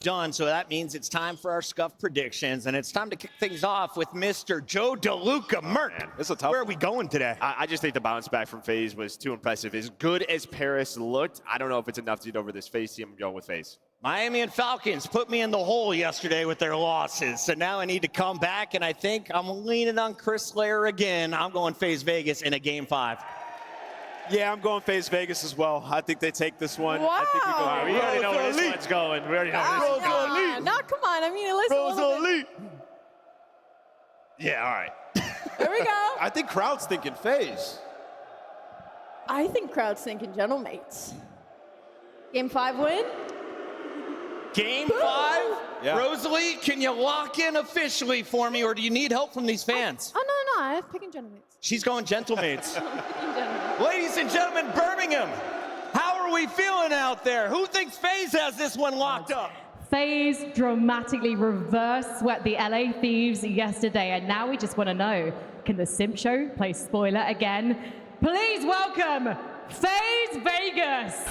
Done, so that means it's time for our scuff predictions, and it's time to kick things off with Mr. Joe DeLuca Merton. This is a tough Where are we going today? I just think the bounce back from FaZe was too impressive. As good as Paris looked, I don't know if it's enough to get over this FaZe team. I'm going with FaZe. Miami and Falcons put me in the hole yesterday with their losses, so now I need to come back, and I think I'm leaning on Chris Slayer again. I'm going FaZe Vegas in a Game 5. Yeah, I'm going FaZe Vegas as well. I think they take this one. Wow. I think we go. We already know where this one's going. We already know where this one's going. No, come on. I mean, listen a little bit. Yeah, all right. There we go. I think crowd's thinking FaZe. I think crowd's thinking GentleM8s. Game 5 win? Game 5? Yeah. Rosalie, can you lock in officially for me, or do you need help from these fans? Oh, no, I'm picking GentleM8s. She's going GentleM8s. I'm picking GentleM8s. Ladies and gentlemen, Birmingham, how are we feeling out there? Who thinks FaZe has this one locked up? FaZe dramatically reverse swept the LA Thieves yesterday, and now we just want to know, can the Simp Show play spoiler again? Please welcome FaZe Vegas.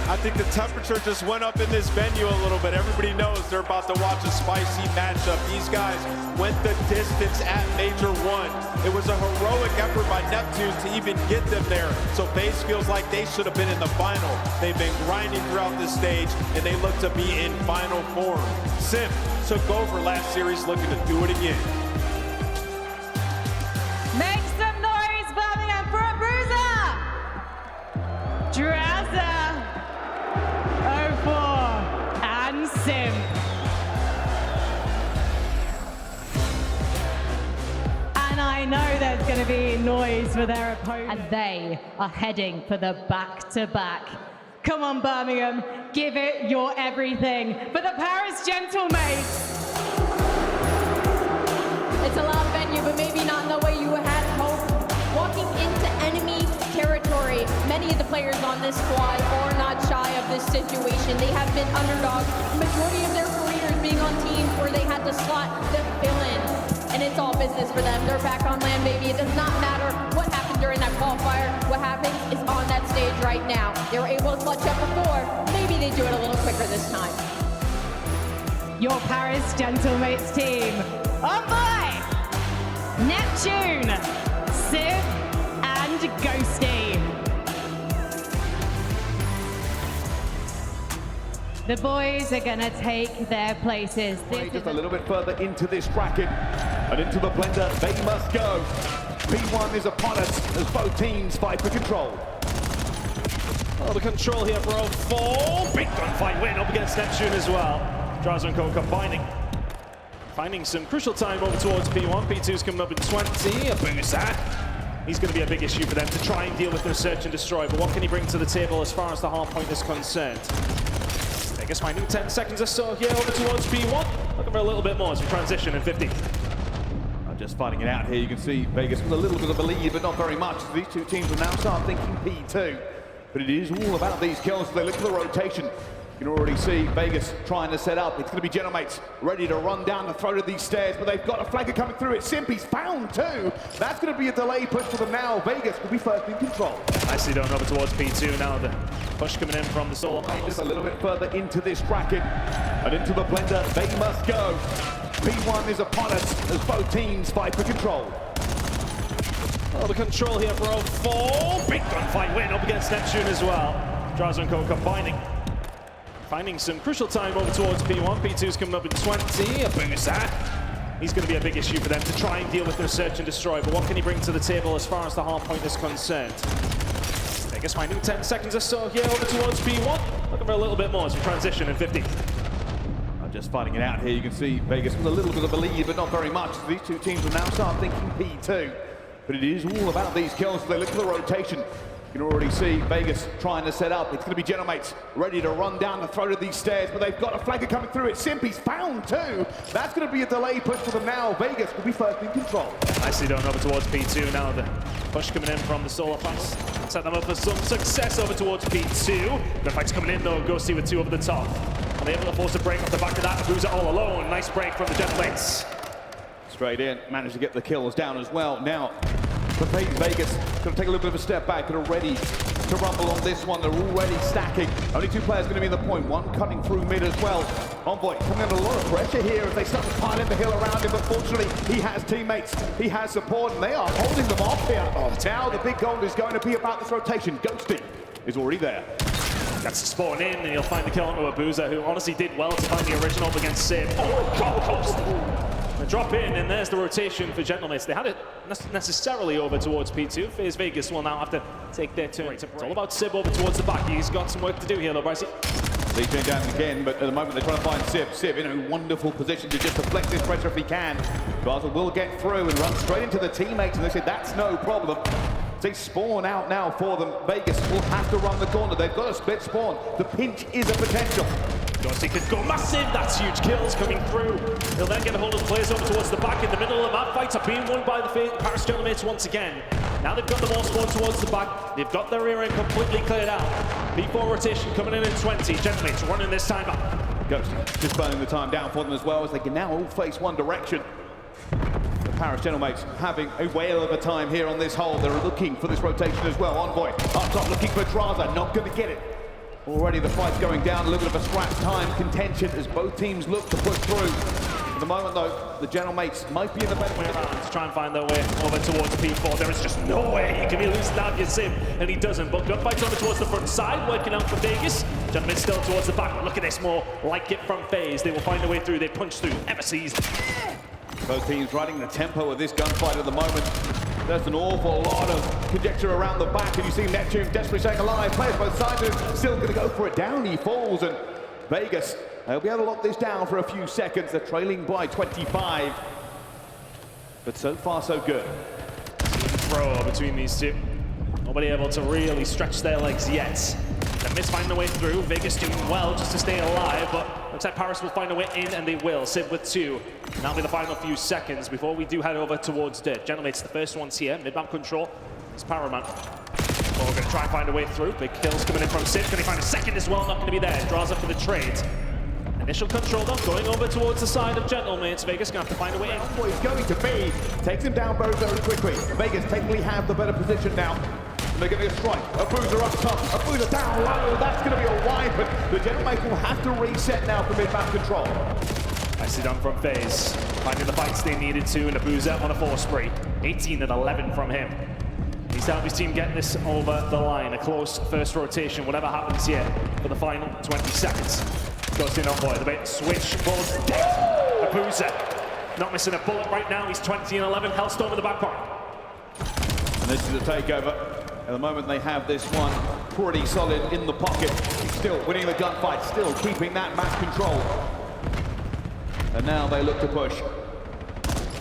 I think the temperature just went up in this venue a little bit. Everybody knows they're about to watch a spicy matchup. These guys went the distance at Major 1. It was a heroic effort by Neptune to even get them there. So FaZe feels like they should have been in the final. They've been grinding throughout this stage, and they look to be in final form. Simp took over last series, looking to do it again. Make some noise, Birmingham, for Abuzah! Drazah, and Simp. And I know there's going to be noise for their opponent. And they are heading for the back-to-back. Come on, Birmingham, give it your everything for the Paris GentleM8s. It's a loud venue, but maybe not in the way you had hoped. Walking into enemy territory, many of the players on this squad are not shy of this situation. They have been underdogs, majority of their careers being on teams where they had to slot the fill-in. And it's all business for them. They're back on LAN, baby. It does not matter what happened during that qualifier. What happens is on that stage right now. They were able to clutch up before. Maybe they do it a little quicker this time. Your Paris GentleM8s team, on by Neptune, Civ, and Ghosty. The boys are gonna take their places. Just a little bit further into this bracket and into the blender they must go. P1 is upon us as both teams fight for control. Oh, the control here for 04. Big gunfight win up against Neptune as well. Drazah and Co combining. Finding some crucial time over towards P1. P2's coming up in 20. Abuzah. He's going to be a big issue for them to try and deal with their search and destroy. But what can he bring to the table as far as the hard point is concerned? Vegas finding 10 seconds or so here over towards P1. Looking for a little bit more as we transition in 50. I'm just fighting it out here. You can see Vegas with a little bit of a lead, but not very much. These two teams will now start thinking P2. But it is all about these kills. They look for the rotation. You can already see Vegas trying to set up. It's going to be GentleM8s ready to run down the throat of these stairs, but they've got a flagger coming through it. Simpy's found too. That's going to be a delay push for them now. Vegas will be first in control. Nicely done over towards P2 now. The push coming in from the solo. Just a little bit further into this bracket and into the blender they must go. P1 is upon us as both teams fight for control. Oh, the control here for 04. Big gunfight win up against Neptune as well. Drazah and Co combining. Finding some crucial time over towards P1. P2's coming up in 20. Abuzah. He's going to be a big issue for them to try and deal with their search and destroy. But what can he bring to the table as far as the hard point is concerned? Vegas finding 10 seconds or so here over towards P1. Looking for a little bit more as we transition in 50. I'm just fighting it out here. You can see Vegas with a little bit of a lead, but not very much. These two teams will now start thinking P2. But it is all about these kills. They look for the rotation. You can already see Vegas trying to set up. It's going to be GentleM8s ready to run down the throat of these stairs, but they've got a flagger coming through it. Simpy's found too. That's going to be a delay push for them now. Vegas will be first in control. Nicely done over towards P2 now. The push coming in from the solar flanks. Set them up for some success over towards P2. The fight's coming in though. Ghosty with 2 over the top. And they're able to force a break off the back of that. Abuzah all alone. Nice break from the GentleM8s. Straight in, managed to get the kills down as well. Now, for FaZe Vegas, going to take a little bit of a step back and already to rumble on this one. They're already stacking. Only 2 players going to be in the point. One cutting through mid as well. Envoy coming under a lot of pressure here as they start to pile in the hill around him, but fortunately he has teammates, he has support, and they are holding them off here. Now the big goal is going to be about this rotation. Ghosty is already there. That's to spawn in, and you'll find the kill onto Abuzah, who honestly did well to find the original up against Sib. Oh, they drop in, and there's the rotation for GentleM8s. They had it necessarily over towards P2. FaZe Vegas will now have to take their turn. It's all about Sib over towards the back. He's got some work to do here, though, Brycey. Leeching down again, but at the moment they're trying to find Sib. Sib in a wonderful position to just deflect this pressure if he can. Drazah will get through and run straight into the teammates, and they say that's no problem. They spawn out now for them. Vegas will have to run the corner. They've got a split spawn. The pinch is a potential. He could go massive. That's huge kills coming through. He'll then get a hold of the players over towards the back in the middle of the map. Fights are being won by the Paris GentleM8s once again. Now they've got them all spawned towards the back. They've got their rear end completely cleared out. P4 rotation coming in 20. GentleM8s running this time up. Ghost just burning the time down for them as well, as they can now all face one direction. The Paris GentleM8s having a whale of a time here on this hole. They're looking for this rotation as well. Envoy up top looking for Drazah, not going to get it. Already the fight's going down, a little bit of a scrap time contention as both teams look to push through. At the moment though, the GentleM8s might be in the better way around to try and find their way over towards P4. There is just no way he can be losing out your Sim, and he doesn't. But gunfight's over towards the front side, working out for Vegas. GentleM8s still towards the back, but look at this, more like it from FaZe. They will find a way through, they punch through, ever seized. Both teams riding the tempo of this gunfight at the moment. There's an awful lot of conjecture around the back, and you see Neptune desperately staying alive. Players both sides are still going to go for it. Down he falls, and Vegas, they'll be able to lock this down for a few seconds. They're trailing by 25. But so far, so good. Throw between these two. Nobody able to really stretch their legs yet. Miss finding a way through. Vegas doing well just to stay alive, but looks like Paris will find a way in, and they will. Sib with 2. That'll be the final few seconds before we do head over towards Dirt. GentleM8s, the first ones here. Mid-map control. It's Paramount. Well, we're going to try and find a way through. Big kills coming in from Sib. Can he find a second as well? Not going to be there. Drazah for the trade. Initial control though, going over towards the side of GentleM8s. Vegas going to have to find a way in. What he's going to be. Takes him down very, very quickly. Vegas technically have the better position now. They're going to get a strike. Abuzah up top. Abuzah down low. That's going to be a wide, but the GentleM8s will have to reset now for mid-map control. Nicely done from FaZe. Finding the fights they needed to, and Abuzah on a 4 spree. 18 and 11 from him. He's to help his team get this over the line. A close first rotation, whatever happens here for the final 20 seconds. Goes in Envoy. The bait switch. Bullets dead. Abuzah not missing a bullet right now. He's 20 and 11. Hellstorm in the back point. And this is a takeover. At the moment, they have this one pretty solid in the pocket. Still winning the gunfight, still keeping that map control. And now they look to push.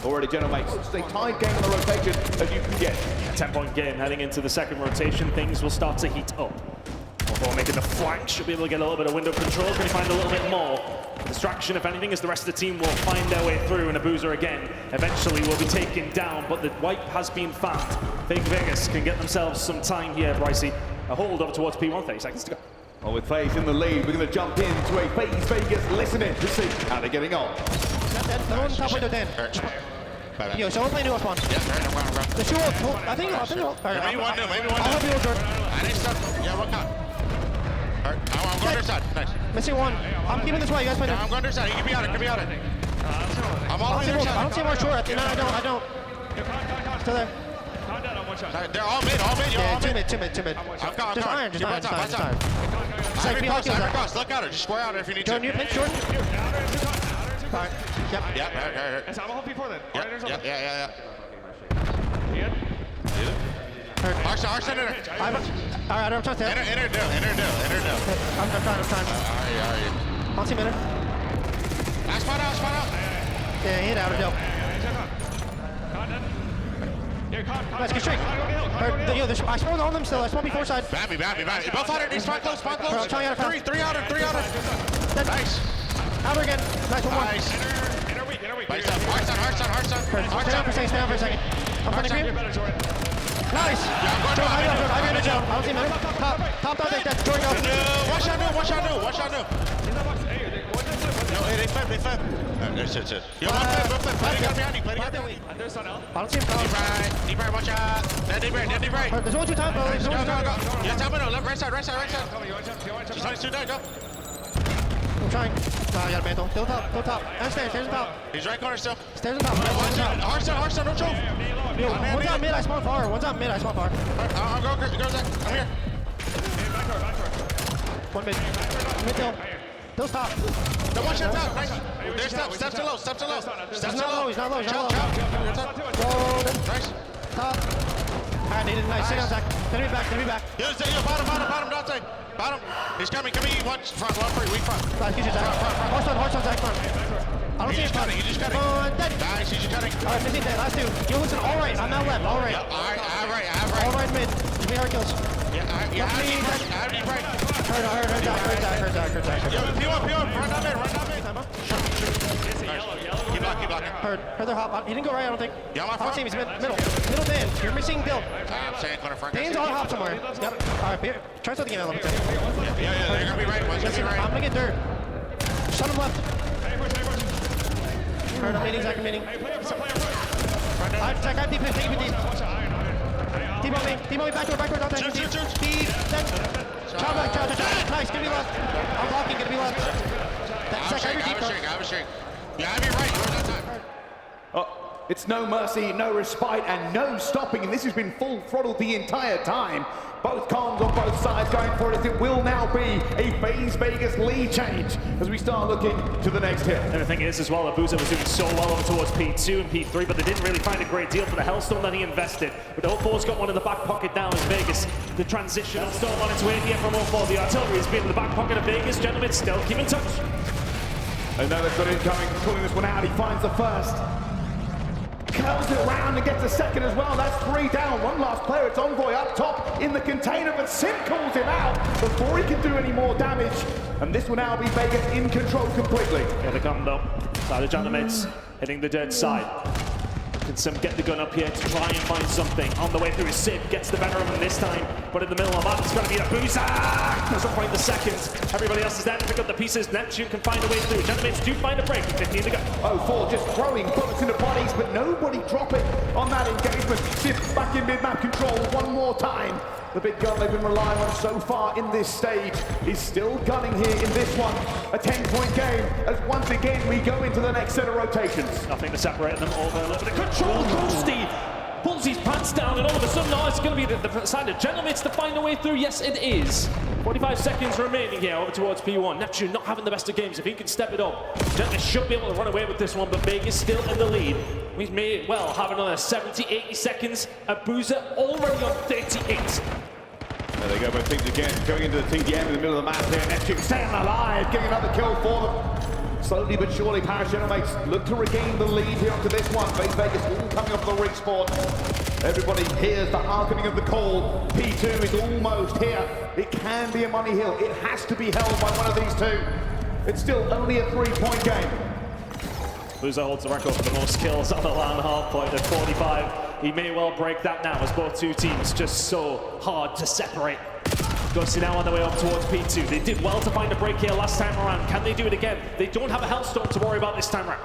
Already GentleM8s, it's a tied game in the rotation as you can get. A 10-point game heading into the second rotation. Things will start to heat up. Before making the flank, should be able to get a little bit of window control. Can he find a little bit more? Distraction, if anything, as the rest of the team will find their way through, and Abuzah again eventually will be taken down, but the wipe has been found. FaZe Vegas can get themselves some time here, Brycey. A hold over towards P1, 30 seconds to go. Well, with FaZe in the lead, we're going to jump into a FaZe Vegas listening to see how they're getting on. Yo, someone play new spawn. Yeah, I'm going. The two I think maybe one new, maybe one new. I'll help you, Jordan. Yeah, what kind? I'm going to side. Nice. Missing one. I'm keeping this way. You guys play. I'm going to side. You can be on it. I'm all on the side. I don't see more short. No, I don't. Still there. They're all mid. Yeah, two mid. I'm coming. Just iron. Cross. Look at her. Just square out if you need to. Jordan, you pinch Jordan. Fine. Yep. I'm a whole P4 then. Yeah. You good? Arson in there. Alright, I don't trust that. Enter do. I'm trying. Alright. I'll see minute. Spot out. Yeah, hit out of dope. Nice, good streak. I spawned on them still. I spawned before side. Babby. Both out of spawn close. I'm trying out of three out of. Nice. Outer again. Nice one. Inner weak. Hard stay down for a second. I'm front of green. Nice. I got a jump. I don't see minute. Top, that's Jordan. Watch out new. No, they Play flip. There's it. Yo, one flip. Play the gun behind you. Play the gun behind you. I don't see him. Deep right, watch out. Deep right. There's only 2 times, bro. There's only 2 times. Go. Yeah, top window. Left, right side. Just on his 2 down, go. I'm trying. Nah, I got a mantle. Still top. And stairs on top. He's right corner still. Stairs on top. Hard stone, no choke. Yo, one's on mid, I spawn far. I'll go, Zach. I'm here. One mid. Mid hill. Still top. No, one shot top. Nice. There's top. Step to low. He's not low. Chop. Go. Nice. Top. Alright, needed. Nice. Sit down, Zach. Gonna be back. Yo, bottom, Dante. Bottom. He's coming. One front, one free, weak front. Nice, get you, Zach. Horse on, Zach. Come on. I don't see him coming. He's just cutting. Dead. Nice, he's just cutting. Alright, missing dead. Last 2. Yo, listen, all right. I'm out left. All right. All All right, mid. Give me hard kills. Yeah, I have deep right. Heard Zach. Yo, P1, run down mid. Keep blocking. Heard their hop. He didn't go right, I don't think. Yeah, my I don't front. see him. He's middle Dan. You're missing Bill. I'm saying corner front. Dan's on hop somewhere. Yep. Alright, try something else. Yeah, they're gonna be right. One's gonna be right. I'm gonna get dirt. Shut him left. Heard I'm meeting, Zach, I'm meeting. Zach, I'm deep. Take me deep. Team on me, backdoor, don't take me deep. Speed, then. Chow back. Nice, give me left. I'm blocking, gonna be left. Zach, I have a shrink. Yeah, I have you right. You're not time. Oh, it's no mercy, no respite, and no stopping, and this has been full throttle the entire time. Both cons on both sides going for it, as it will now be a FaZe Vegas lead change as we start looking to the next hill. And the thing is as well, Abuzah was doing so well over towards P2 and P3, but they didn't really find a great deal for the Hellstone that he invested. But the O4's got one in the back pocket now as Vegas. The transitional storm on its way here from O4. The artillery has been in the back pocket of Vegas. GentleM8s still keep in touch. Another good incoming, pulling this one out. He finds the first. Curls it around and gets a second as well. That's 3 down. One last player. It's Envoy up top in the container, but Sim calls him out before he can do any more damage. And this will now be Vegas in control completely. Here they come though. Side of GentleM8s hitting the dead side. Can Sim get the gun up here to try and find something? On the way through, Sim gets the better of him this time, but in the middle of that, it's going to be Abuzah! Doesn't find the seconds. Everybody else is there to pick up the pieces. Neptune can find a way through. GentleM8s do find a break with 15 to go. O4 just throwing bullets into bodies, but nobody dropping on that engagement. Sim back in mid-map control one more time. The big gun they've been relying on so far in this stage is still gunning here in this one. A 10-point game as once again we go into the next set of rotations. Nothing to separate them over. A little bit of control. Ghosty pulls his pants down, and all of a sudden now it's going to be the side of GentleM8s to find a way through. Yes, it is. 45 seconds remaining here over towards P1. Neptune not having the best of games. If he can step it up, GentleM8s should be able to run away with this one, but Vegas still in the lead. We may well have another 70, 80 seconds. Abuzah already on 38. There they go, both teams again, going into the TDM in the middle of the map here. Neptune staying alive, getting another kill for them. Slowly but surely, GentleM8s look to regain the lead here onto this one. FaZe Vegas all coming off the respawn. Everybody hears the hearkening of the call. P2 is almost here. It can be a money hill. It has to be held by one of these two. It's still only a 3-point game. Abuzah holds the record for the most kills on the LAN hardpoint at 45. He may well break that now as both two teams just so hard to separate. Ghosty now on the way up towards P2. They did well to find a break here last time around. Can they do it again? They don't have a Hellstone to worry about this time around.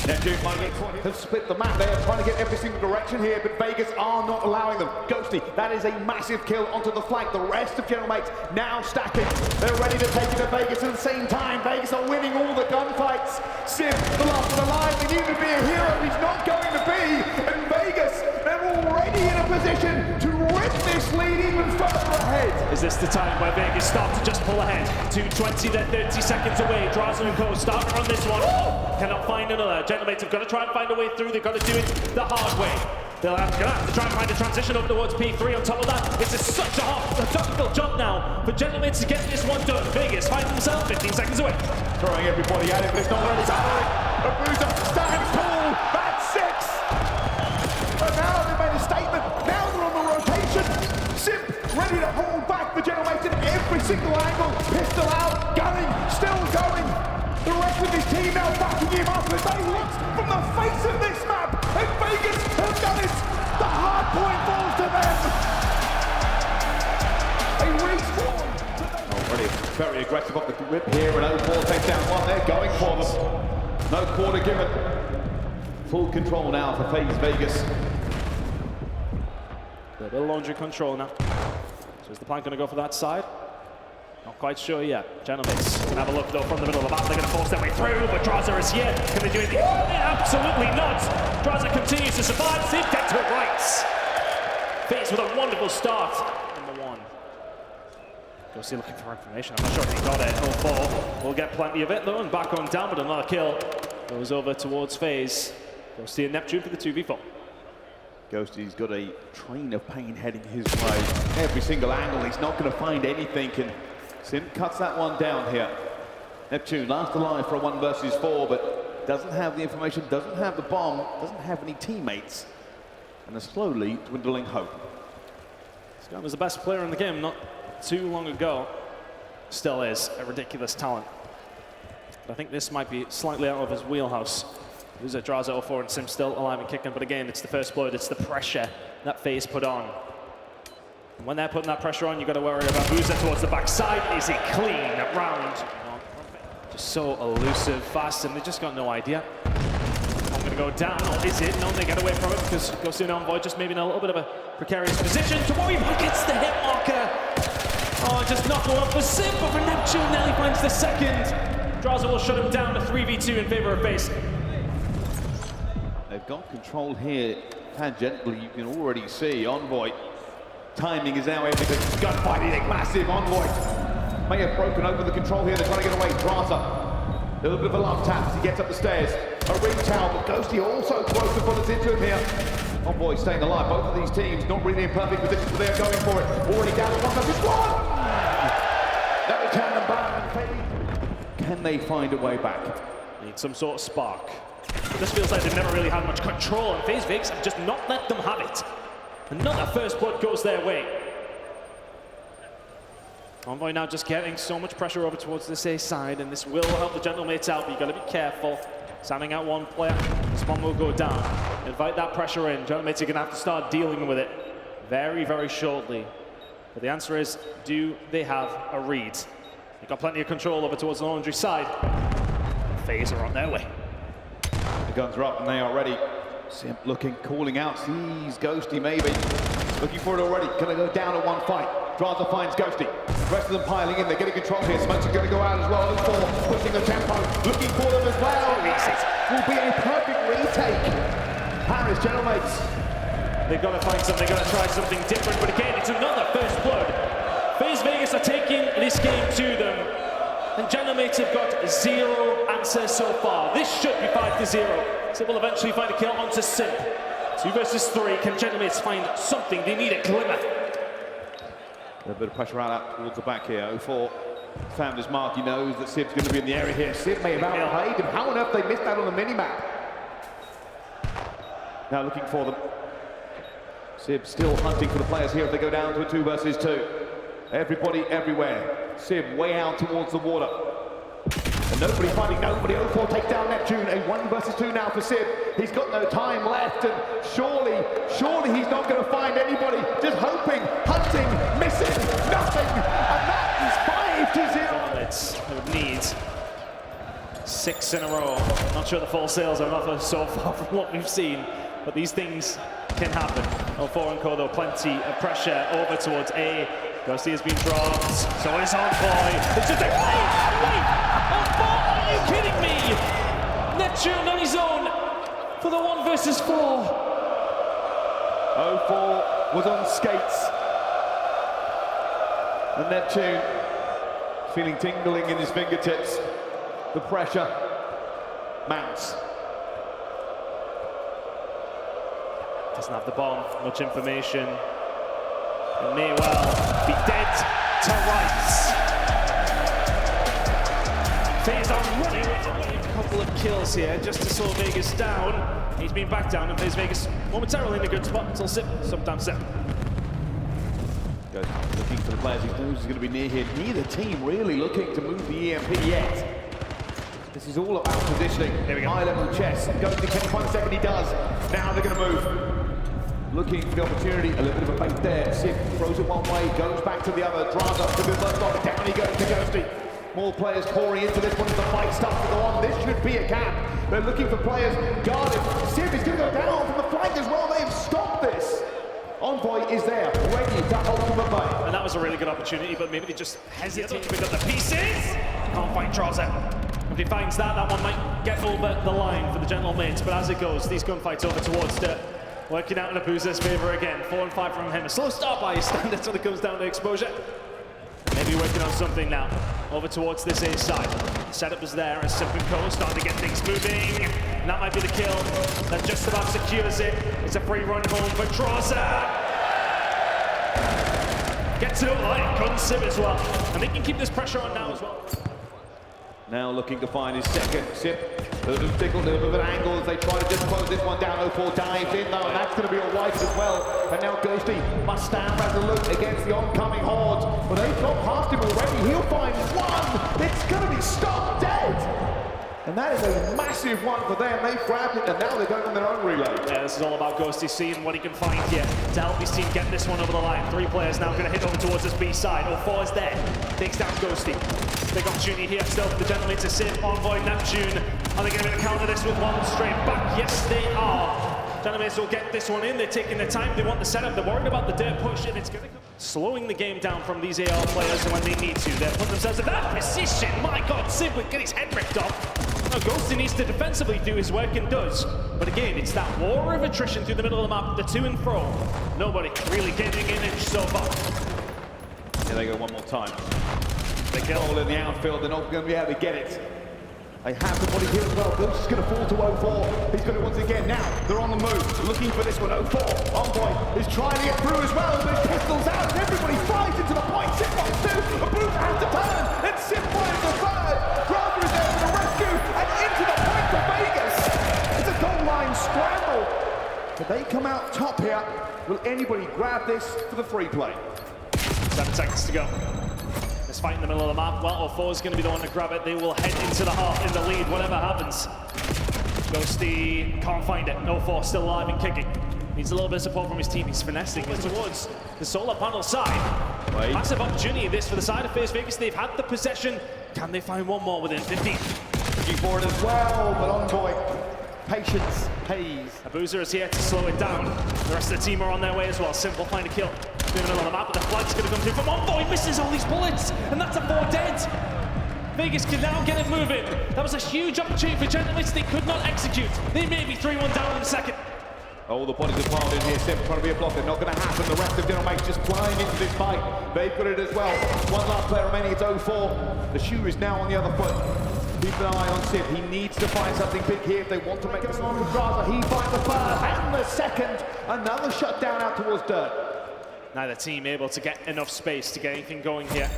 Neptune have split the map. They are trying to get every single direction here, but Vegas are not allowing them. Ghosty, that is a massive kill onto the flank. The rest of GentleM8s now stacking. They're ready to take it to Vegas at the same time. Vegas are winning all the gunfights. Sim, the last of the line, we need to be a hero. He's not going to be. And Vegas, they're already in a position to rip this lead even further ahead. Is this the time where Vegas start to just pull ahead? 2:20, they're 30 seconds away. Drazah and Co starting on this one. Cannot find another. GentleM8s have got to try and find a way through. They've got to do it the hard way. They'll have to try and find a transition over towards P3. On top of that, it's such a difficult job now for GentleM8s to get this one done. Vegas find themselves 15 seconds away. Throwing everybody at it, but it's not ready. Abuzah stands tall. That's 6. But now they've made a statement. Now they're on the rotation. Sim ready to hold back the GentleM8s in every single angle. Pistol out, gunning, still going. The rest of his team now backing him up as they look from the face of this map. And Vegas have done it. The hard point falls to them. A respawn. already very aggressive off the rip here, and 0-4 takes down one. They're going for them. No quarter given. Full control now for FaZe Vegas. A little laundry control now. So is the plan going to go for that side? Not quite sure yet. GentleM8s can have a look though from the middle of the map. They're going to force their way through, but Drazah is here. Can they do anything? Absolutely not. Drazah continues to survive. They've dead to rights. FaZe with a wonderful start. Number one. Ghosty looking for information. I'm not sure if he got it. 0-4. We'll get plenty of it though, and back on down, but another kill goes over towards FaZe. Ghosty and Neptune for the 2v4. Ghosty's got a train of pain heading his way. Every single angle, he's not going to find anything, and Sim cuts that one down here. Neptune last alive for a 1 versus 4, but doesn't have the information, doesn't have the bomb, doesn't have any teammates, and a slowly dwindling hope. This guy was the best player in the game not too long ago. Still is a ridiculous talent. But I think this might be slightly out of his wheelhouse. Who's at Drazah 0-4 and Sim still alive and kicking, but again, it's the first blood, it's the pressure that FaZe put on. And when they're putting that pressure on, you've got to worry about Abuzah towards the backside. Is he clean round? Just so elusive, fast, and they just got no idea. I'm going to go down, or is it? No, they get away from it because Ghosty and Envoy just maybe in a little bit of a precarious position. To worry about gets the hit marker. Oh, just not going for Sim, but for Neptune, now he finds the second. Drazah will shut him down to 3v2 in favor of FaZe. They've got control here tangentially. You can already see Envoy. Timing is now everything. Gunfighting, massive. Envoy may have broken open the control here. They're trying to get away. Drazah, a little bit of a love tap as he gets up the stairs. A ring towel, but Ghosty also throws the bullets into him here. Envoy staying alive. Both of these teams not really in perfect position, but they're going for it. Already down to 1 versus 1. That will turn them back. Can they find a way back? Need some sort of spark. But this feels like they've never really had much control, and FaZe Vegas have just not let them have it. Another first blood goes their way. Envoy now just getting so much pressure over towards this A side, and this will help the GentleM8s out, but you've got to be careful. Standing out one player, this one will go down. Invite that pressure in. GentleM8s are going to have to start dealing with it very, very shortly. But the answer is, do they have a read? They've got plenty of control over towards the laundry side. FaZe are on their way. The guns are up and they are ready. Sim looking, calling out, sees Ghosty maybe. Looking for it already. Can they go down to 1 fight? Drazah finds Ghosty. The rest of them piling in, they're getting control here. Smokes are going to go out as well. 0-4, pushing the tempo, looking for them as well. It will be a perfect retake. Paris, GentleM8s. They've got to find something, they've got to try something different, but again, it's another first blood. FaZe Vegas are taking this game to them, and GentleM8s have got 0 answers so far. This should be 5-0. So will eventually find a kill onto Sim. 2 versus 3. Can GentleM8s find something? They need a glimmer. A bit of pressure out towards the back here. 0-4 found his mark. He knows that Sib's going to be in the area here. Sib may have outplayed him. How on earth they missed that on the mini-map? Now looking for them. Sib still hunting for the players here if they go down to a 2 versus 2. Everybody everywhere. Sib way out towards the water. And nobody finding nobody. 0-4 takes down Neptune. A 1 versus 2 now for Sib. He's got no time left, and surely he's not going to find anybody. Just hoping, hunting, missing, nothing. And that is 5-0. They would need 6 in a row. Not sure the full sales are enough so far from what we've seen, but these things can happen. 0-4 and Co, though, plenty of pressure over towards A. Ghosty has been dropped, so is Envoy. It's just a wait! Envoy, are you kidding me? Neptune on his own for the 1 versus 4. 0-4 was on skates. And Neptune feeling tingling in his fingertips. The pressure mounts. Doesn't have the bomb, much information. And may well be dead to rights. FaZe are running away. A couple of kills here just to slow Vegas down. He's been back down, and FaZe Vegas momentarily in a good spot until sometime 7. Goes looking for the players he knows is going to be near here. Neither team really looking to move the EMP yet. This is all about positioning. There we go. High level chess. Goes to 10 1 second, he does. Now they're going to move. looking for the opportunity. A little bit of a bait there. Sip throws it one way, goes back to the other. Drazah with his left on. Down he goes to Ghosty. More players pouring into this one as the fight starts to go on. This should be a cap. They're looking for players guarded. Sip is going to go down from the flank as well. They've stopped this. Envoy is there, ready to hold the bait. And that was a really good opportunity, but maybe they just hesitate to pick up the pieces. Can't find Drazah. If he finds that, that one might get over the line for the GentleM8s. But as it goes, these gunfights over towards Dirt. Working out in Abuzah's favor again. 4 and 5 from him. A slow start by his standards when it comes down to exposure. Maybe working on something now. Over towards this A side. Setup is there as Sip and Co starting to get things moving. And that might be the kill. That just about secures it. It's a free run home for Drazah. Gets it over the line. Couldn't Sip as well. And they can keep this pressure on now as well. Now looking to find his second. Sip, a little bit of an angle as they try to just close this one down. 0-4 dives in though, and that's going to be a wipe as well. And now Ghosty must stand resolute against the oncoming hordes. But they've got past him already. He'll find one. It's going to be stopped dead. And that is a massive one for them. They've grabbed it and now they're going on their own relay. Yeah, this is all about Ghosty seeing what he can find here to help his team get this one over the line. 3 players now going to hit over towards this B side. 0-4 is there. Takes down Ghosty. Big opportunity here still for the GentleM8s to Sip, Envoy, Neptune. Are they going to counter this with one straight back? Yes, they are. GentleM8s will get this one in. They're taking their time. They want the setup. They're worried about the Dirt push, and it's going to come. Slowing the game down from these AR players when they need to. They're putting themselves in that position. My God, Sip would get his head ripped off. Now, Ghosty needs to defensively do his work and does. But again, it's that war of attrition through the middle of the map, the to and fro. Nobody really getting an inch so far. Here they go one more time. They get all in the outfield, they're not going to be able to get it. They have the body here as well. Ghost is going to fall to 0-4. He's going to once again now. They're on the move, looking for this one. 0-4. Envoy is trying to get through as well. There's pistols out, and everybody flies into the point. Sip wants to. Abuzah has to turn, and Sip finds the third. Drazah is there for the rescue, and into the point for Vegas. It's a goal line scramble. But they come out top here. Will anybody grab this for the free play? 7 seconds to go. This fight in the middle of the map. Well, 0-4 is going to be the one to grab it. They will head into the half in the lead, whatever happens. Ghosty can't find it. 0-4 still alive and kicking. Needs a little bit of support from his team. He's finessing it towards the solar panel side. Wait. Massive opportunity this for the side of FaZe Vegas. They've had the possession. Can they find one more within 15? Looking for it as well, but Envoy, patience pays. Abuzah is here to slow it down. The rest of the team are on their way as well. Simple find a kill. In the middle of the map, but the flag's going to come through from Envoy. Misses all these bullets, and that's a 4 dead. Vegas can now get it moving. That was a huge opportunity for GentleM8s. They could not execute. They may be 3-1 down in a second. Oh, the bodies are piled in here. Sip trying to be a blocker. Not going to happen. The rest of GentleM8s just flying into this fight. They've got it as well. One last player remaining. It's 0-4. The shoe is now on the other foot. Keep an eye on Sip. He needs to find something big here if they want to make this one with Drazah. He finds the first and the second. Another shutdown out towards Dirt. Neither team able to get enough space to get anything going here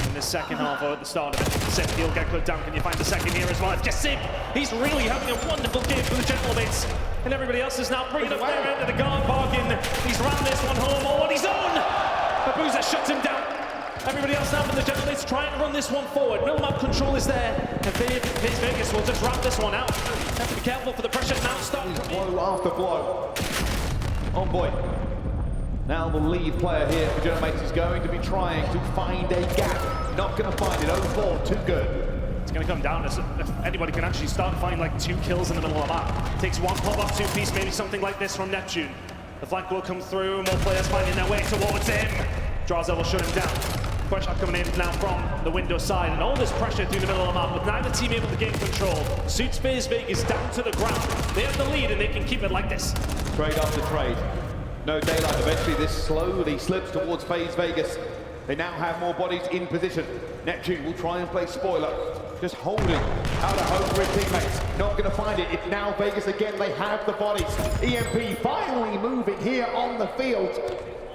in the second half or at the start of it. Sip, he'll get good down. Can you find the second here as well? It's just Sip. He's really having a wonderful game for the GentleM8s. And everybody else is now bringing up their end of the guard bargain. He's ran this one home all on his own. Abuzah shuts him down. Everybody else now from the GentleM8s trying to run this one forward. Middle map control is there. And FaZe Vegas will just wrap this one out. Have to be careful for the pressure now. Blow after blow. Envoy. Now the lead player here for GentleM8s is going to be trying to find a gap. Not going to find it. 0-4, too good. It's going to come down to if anybody can actually start to find like 2 kills in the middle of the map. Takes one pop off 2-piece, maybe something like this from Neptune. The flank will come through, more players finding their way towards him. Drazah will shut him down. Pressure coming in now from the window side, and all this pressure through the middle of the map with neither team able to gain control. Suits FaZe Vegas down to the ground. They have the lead and they can keep it like this. Trade after trade. No daylight. Eventually this slowly slips towards FaZe Vegas. They now have more bodies in position. Neptune will try and play spoiler. Just holding out of hope for his teammates. Not going to find it. It's now Vegas again. They have the bodies. EMP finally moving here on the field.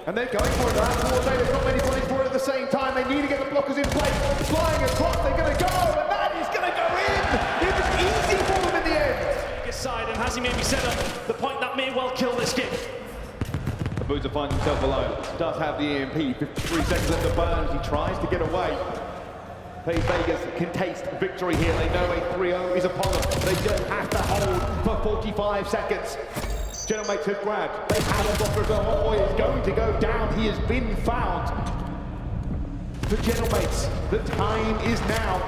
And they're going for it. There's not many bodies for it at the same time. They need to get the blockers in place. Flying across, they're going to go. And that is going to go in. It was easy for them in the end. Vegas side, and has he maybe set up the point that may well kill this game? Abuzah finds himself alone. Does have the EMP. 53 seconds left to burn. He tries to get away. FaZe Vegas can taste victory here. They know a 3-0 is upon them. They just have to hold for 45 seconds. GentleM8s have grabbed. They have a buffer as well. Oh boy, is going to go down. He has been found. The GentleM8s, the time is now.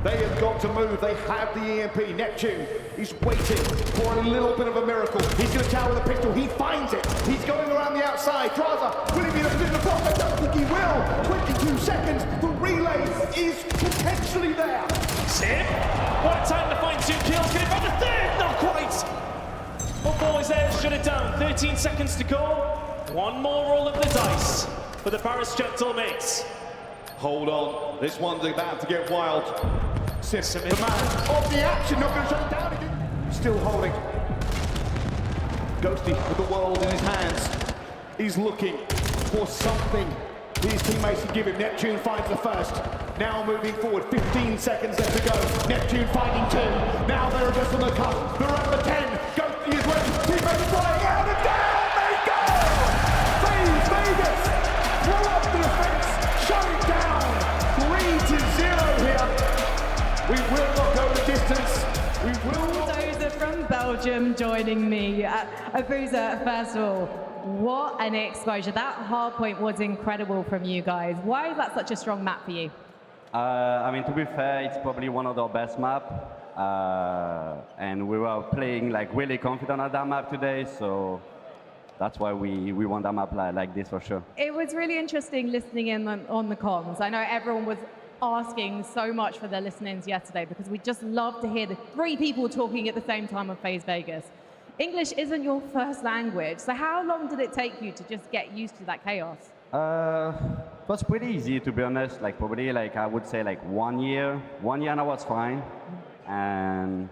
They have got to move. They have the EMP. Neptune is waiting for a little bit of a miracle. He's going to tower with a pistol. He finds it. He's going around the outside. Drazah, will he be in a position to block? I don't think he will. 22 seconds. The relay is potentially there. Sim, what a time to find 2 kills. Get about the third, not quite. Football is there to shut it down. 13 seconds to go. One more roll of the dice for the Paris GentleM8s. Hold on. This one's about to get wild. Sim, the man of the action, not going to shut it down again. Still holding. Ghosty with the world in his hands. He's looking for something these teammates can give him. Neptune finds the first. Now moving forward, 15 seconds left to go. Neptune finding 2. Now they're just on the cusp. They're at the 10. Ghosty is ready. Teammates flying out and down they go! FaZe Vegas throw up the defense. Shut it down. 3-0 here. We will not go the distance. We will not. Drazah from Belgium joining me. Abuzah, first of all, what an exposure. That hard point was incredible from you guys. Why is that such a strong map for you? I mean, to be fair, it's probably one of the best maps. And we were playing like really confident on that map today, so that's why we won that map like this for sure. It was really interesting listening in on the comms. I know everyone was asking so much for their listen-ins yesterday because we just love to hear the 3 people talking at the same time on FaZe Vegas. English isn't your first language, so how long did it take you to just get used to that chaos? It was pretty easy, to be honest. Like probably, like I would say, like 1 year. 1 year and I was fine. And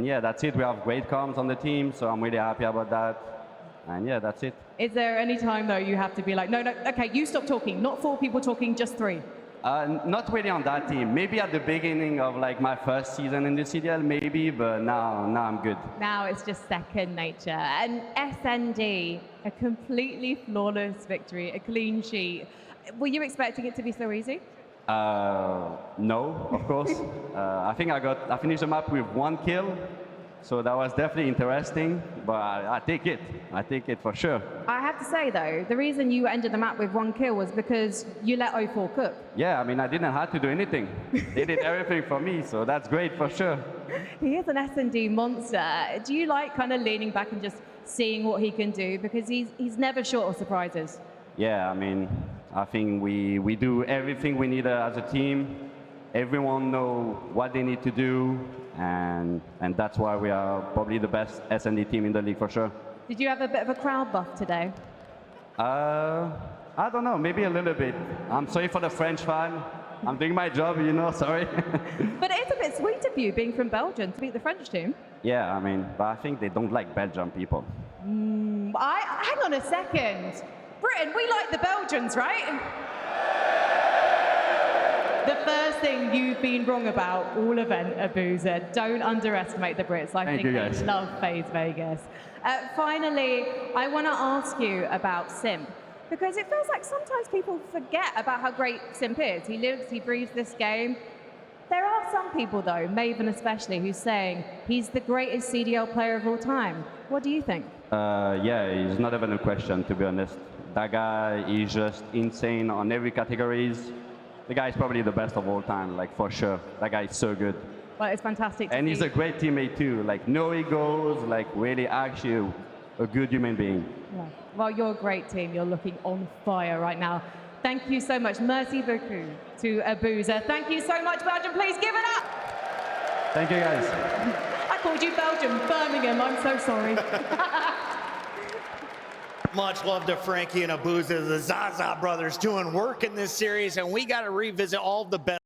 yeah, that's it. We have great comms on the team, so I'm really happy about that. And yeah, that's it. Is there any time though you have to be like, no, okay, you stop talking. Not 4 people talking, just 3. Not really on that team. Maybe at the beginning of like my first season in the CDL, maybe, but now I'm good. Now it's just second nature. And SND, a completely flawless victory, a clean sheet. Were you expecting it to be so easy? No, of course. I think I finished the map with 1 kill. So that was definitely interesting, but I take it. I take it for sure. I have to say, though, the reason you ended the map with 1 kill was because you let 04 cook. Yeah, I mean, I didn't have to do anything. They did everything for me, so that's great for sure. He is an S&D monster. Do you like kind of leaning back and just seeing what he can do? Because he's never short of surprises. Yeah, I mean, I think we do everything we need as a team. Everyone knows what they need to do. And that's why we are probably the best S&D team in the league for sure. Did you have a bit of a crowd buff today? I don't know, maybe a little bit. I'm sorry for the French fan. I'm doing my job, you know, sorry. But it is a bit sweet of you being from Belgium to beat the French team. Yeah, I mean, but I think they don't like Belgian people. Hang on a second. Britain, we like the Belgians, right? The first thing you've been wrong about all event, Abuzah. Don't underestimate the Brits. I think they love FaZe Vegas. Finally, I want to ask you about Simp, because it feels like sometimes people forget about how great Simp is. He lives, he breathes this game. There are some people, though, Maven especially, who's saying he's the greatest CDL player of all time. What do you think? Yeah, it's not even a question, to be honest. That guy is just insane on every categories. The guy is probably the best of all time, like for sure. That guy is so good. Well, it's fantastic to And see. he's a great teammate too. Like no egos, like really actually a good human being. Yeah. Well, you're a great team. You're looking on fire right now. Thank you so much. Merci beaucoup to Abuzah. Thank you so much, Belgium. Please give it up. Thank you, guys. I called you Belgium, Birmingham. I'm so sorry. Much love to Frankie and Abuzah, the Zaza brothers doing work in this series, and we got to revisit all the best.